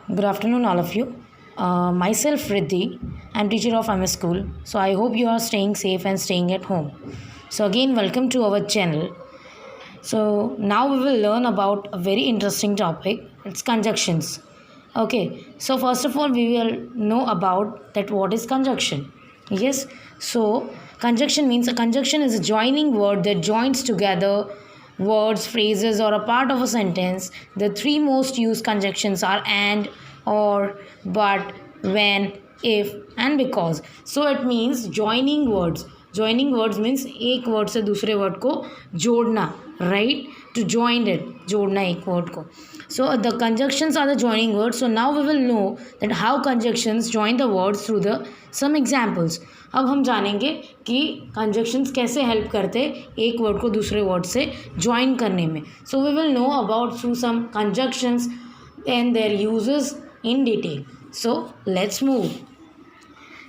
Good afternoon, all of you. Myself, Riddhi. I'm teacher of MS School. So I hope you are staying safe and staying at home. So again, welcome to our channel. So now we will learn about a very interesting topic. It's conjunctions. Okay. So first of all, we will know about that what is conjunction. Yes. So conjunction means a conjunction is a joining word that joins together words, phrases, or a part of a sentence. The three most used conjunctions are and, or, but, when, if, and because. So it means joining words. Joining words means एक word से दूसरे word को जोड़ना, right? To join it, जोड़ना एक word को. So the conjunctions are the joining words. So now we will know that how conjunctions join the words through the some examples. अब हम जानेंगे कि कंजक्शंस कैसे हेल्प करते एक वर्ड को दूसरे वर्ड से ज्वाइन करने में. So we will know about through some conjunctions and their uses in detail. So let's move.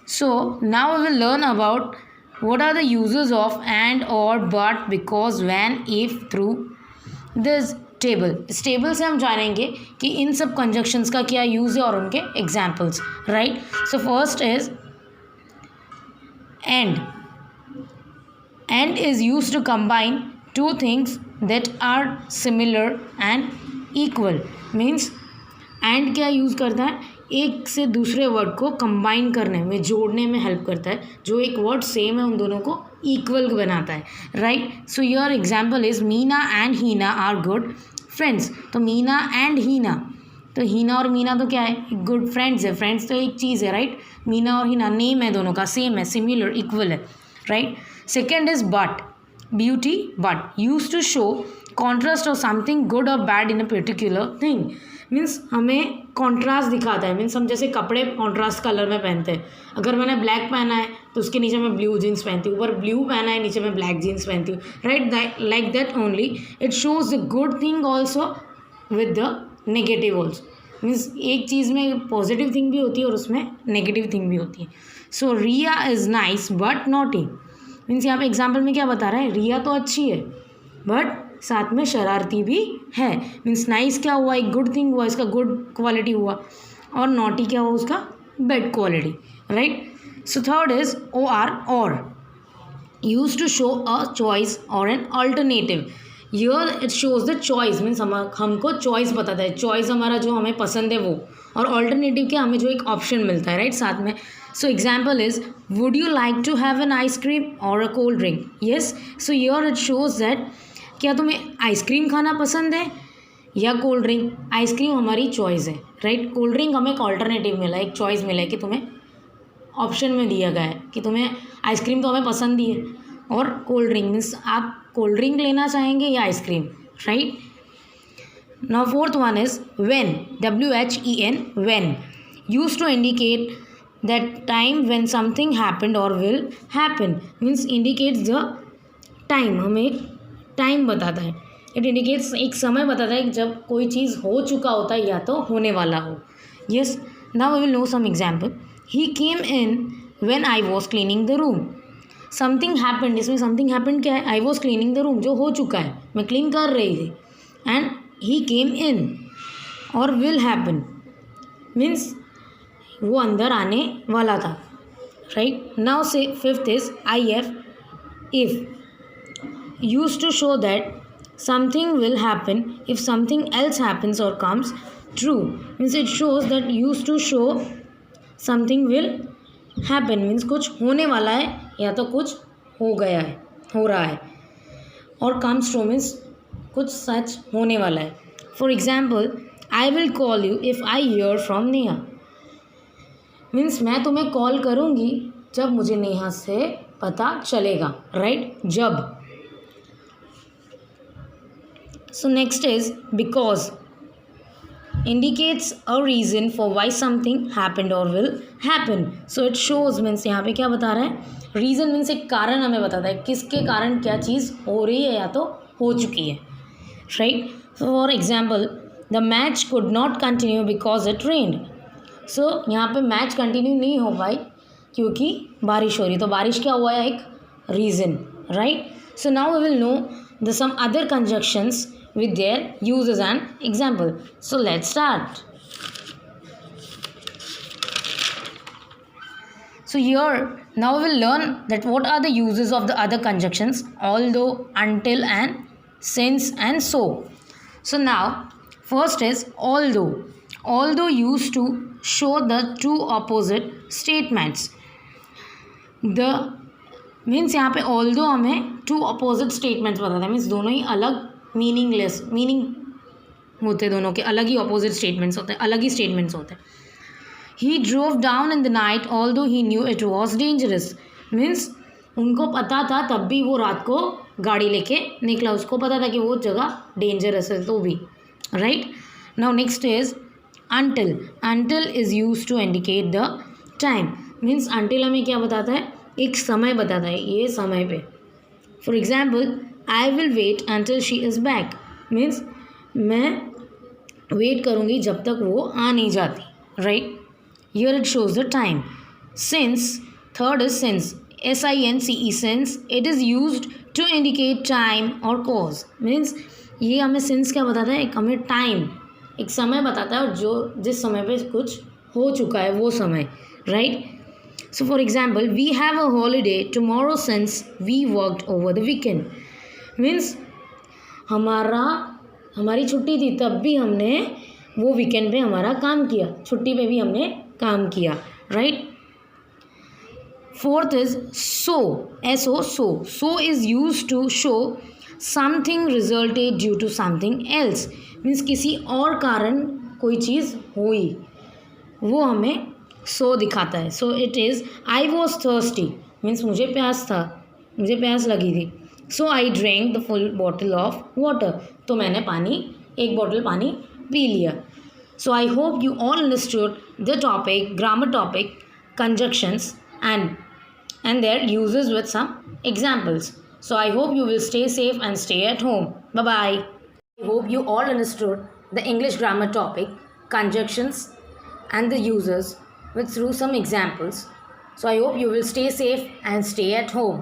So now we will learn about what are the uses of and, or, but, because, when, if through this table. इस table से हम जानेंगे कि इन सब conjunctions का क्या use है और उनके examples, right. So first is and is used to combine two things that are similar and equal. means and क्या यूज़ करता है, एक से दूसरे वर्ड को कंबाइन करने में, जोड़ने में हेल्प करता है. जो एक वर्ड सेम है उन दोनों को इक्वल बनाता है, right. So your example is Meena and Heena are good friends. तो मीना एंड हीना, तो हीना और मीना तो क्या है, गुड फ्रेंड्स है. फ्रेंड्स तो एक चीज़ है, राइट. मीना और हीना नेम है, दोनों का सेम है, सिमिलर, इक्वल है, right. Second is but. Beauty but use to show contrast of something good or bad in a particular thing. Means हमें कॉन्ट्रास्ट दिखाता है. मीन्स हम जैसे कपड़े कॉन्ट्रास्ट कलर में पहनते हैं. अगर मैंने ब्लैक पहना है तो उसके नीचे मैं ब्लू जीन्स पहनती हूँ, ऊपर ब्लू पहना है नीचे मैं ब्लैक जीन्स पहनती हूँ, right. Like that only it shows the good thing also with the negative also. Means एक चीज़ में पॉजिटिव थिंग भी होती है और उसमें नेगेटिव थिंग भी होती है. So Riya is nice but naughty. Means यहाँ पे एग्जाम्पल में क्या बता रहा है, रिया तो अच्छी है बट साथ में शरारती भी है. मीन्स नाइस क्या हुआ, एक गुड थिंग हुआ, इसका गुड क्वालिटी हुआ, और नॉटी क्या हुआ, उसका bad quality, right. So third is O R, or use to show a choice or an alternative. Here it shows the choice. Means हमको चॉइस बताता है, चॉइस हमारा जो हमें पसंद है वो, और ऑल्टरनेटिव क्या, हमें जो एक ऑप्शन मिलता है, राइट, साथ में. So example is would you like to have an ice cream और a cold drink. Yes. So yeah it shows that क्या तुम्हें आइसक्रीम खाना पसंद है या कोल्ड ड्रिंक. आइसक्रीम हमारी चॉइस है, राइट. कोल्ड ड्रिंक हमें एक ऑल्टरनेटिव मिला है, एक चॉइस मिला है कि तुम्हें ऑप्शन में दिया गया है कि तुम्हें आइसक्रीम तो हमें पसंद ही है, और कोल्ड ड्रिंक मीन्स आप कोल्ड ड्रिंक लेना चाहेंगे या ice cream, right. Now fourth one is when. WHEN, when use to indicate that time when something happened और will happen. Means indicates the time, हमें एक टाइम बताता है. इट इंडिकेट्स एक समय बताता है जब कोई चीज़ हो चुका होता है या तो होने वाला हो. Yes. Now we will know some example. He came in when I was cleaning the room. Something happened, इसमें समथिंग हैपेंड क्या है, I was cleaning the room, जो हो चुका है, मैं क्लीन कर रही थी, एंड ही केम इन, और विल हैपन मीन्स वो अंदर आने वाला था, राइट. नाउ से fifth is IF, if. Use to show that something will happen if something else happens और comes true. Means it shows that use to show something will happen means कुछ होने वाला है या तो कुछ हो गया है, हो रहा है, और कम्स ट्रू मीन्स कुछ सच होने वाला है. For example I will call you if I hear from Neha. Means मैं तुम्हें कॉल करूँगी जब मुझे नेहा से पता चलेगा, राइट. जब. So next is because. indicates a reason for why something happened or will happen. So it shows means यहाँ पे क्या बता रहा है, reason means एक कारण हमें बताता है किसके कारण क्या चीज़ हो रही है या तो हो चुकी है, right. So for example the match could not continue because it rained. So यहाँ पे मैच कंटिन्यू नहीं हो पाई क्योंकि बारिश हो रही. तो बारिश क्या हुआ है, एक reason, right. So now we will know the some other conjunctions with their uses and example. So let's start. So here now we'll learn that what are the uses of the other conjunctions, although, until, and since, and so. So now first is although. Although used to show the two opposite statements. The means यहाँ पे although हमें to opposite statements बताता है, means दोनों ही अलग meaning होते, दोनों के अलग ही अपोजिट स्टेटमेंट्स होते हैं, अलग ही स्टेटमेंट्स होते हैं. He drove down in the night although he knew it was dangerous. Means उनको पता था, तब भी वो रात को गाड़ी लेके निकला, उसको पता था कि वो जगह डेंजरस है तो भी. Right now next is until. until is used to indicate the time. Means until हमें क्या बताता है, एक समय बताता है, ये समय पे. For example I will wait until she is back. Means मैं वेट करूँगी जब तक वो आ नहीं जाती. Right here it shows the time. Since, third is since, SINCE, since. It is used to indicate time और कॉज. मीन्स ये हमें सिंस क्या बताता है, एक हमें टाइम, एक समय बताता है, और जो जिस समय पे कुछ हो चुका है वो समय. Right so for example we have a holiday tomorrow since we worked over the weekend. Means हमारी छुट्टी थी, तब भी हमने वो वीकेंड पे हमारा काम किया, छुट्टी पे भी हमने काम किया. Right fourth is so. SO, so is use to show something resulted due to something else. Means किसी और कारण कोई चीज़ हुई, वो हमें सो दिखाता है. So it is I was thirsty. Means मुझे प्यास लगी थी. So I drink the full bottle of water. तो मैंने एक बॉटल पानी पी लिया. So I hope you all understood the topic, grammar topic, conjunctions and their uses with some examples. So I hope you will stay safe and stay at home. Bye bye. I hope you all understood the English grammar topic, conjunctions and the uses through some examples. So I hope you will stay safe and stay at home.